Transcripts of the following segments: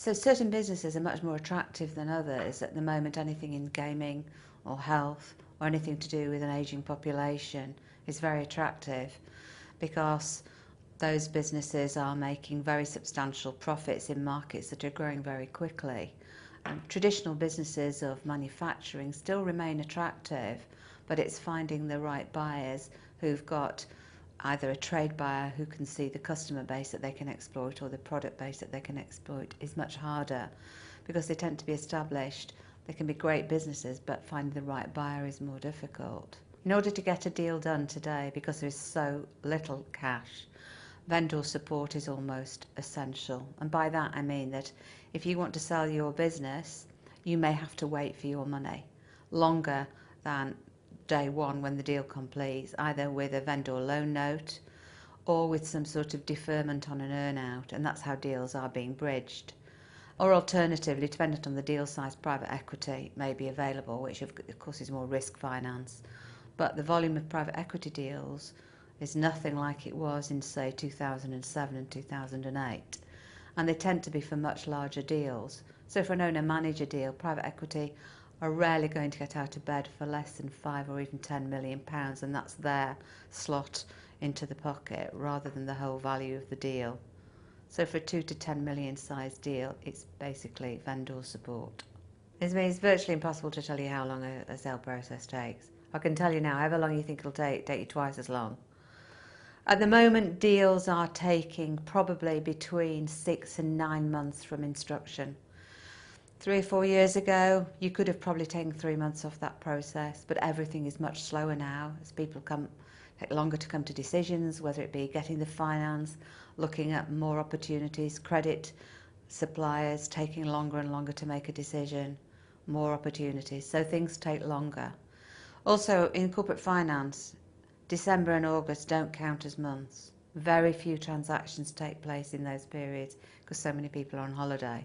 So certain businesses are much more attractive than others. At the moment, anything in gaming or health or anything to do with an ageing population is very attractive because those businesses are making very substantial profits in markets that are growing very quickly. Traditional businesses of manufacturing still remain attractive, but it's finding the right buyers who've got either a trade buyer who can see the customer base that they can exploit or the product base that they can exploit is much harder because they tend to be established. They can be great businesses, but finding the right buyer is more difficult. In order to get a deal done today, because there is so little cash, vendor support is almost essential. And by that I mean that if you want to sell your business, you may have to wait for your money longer than day one when the deal completes, either with a vendor loan note or with some sort of deferment on an earn-out, and that's how deals are being bridged. Or alternatively, dependent on the deal size, private equity may be available, which of course is more risk finance. But the volume of private equity deals is nothing like it was in, say, 2007 and 2008. And they tend to be for much larger deals. So for an owner-manager deal, private equity are rarely going to get out of bed for less than £5 or even £10 million, and that's their slot into the pocket rather than the whole value of the deal. So for a 2 to 10 million size deal, it's basically vendor support. It's virtually impossible to tell you how long a sale process takes. I can tell you now, however long you think it'll take you twice as long. At the moment, deals are taking probably between 6 and 9 months from instruction. 3 or 4 years ago, you could have probably taken 3 months off that process, but everything is much slower now as people take longer to come to decisions, whether it be getting the finance, looking at more opportunities, credit suppliers taking longer and longer to make a decision, more opportunities, so things take longer. Also, in corporate finance, December and August don't count as months. Very few transactions take place in those periods because so many people are on holiday.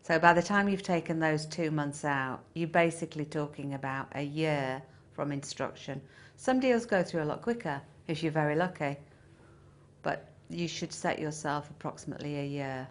So by the time you've taken those 2 months out, you're basically talking about a year from instruction. Some deals go through a lot quicker if you're very lucky, but you should set yourself approximately a year.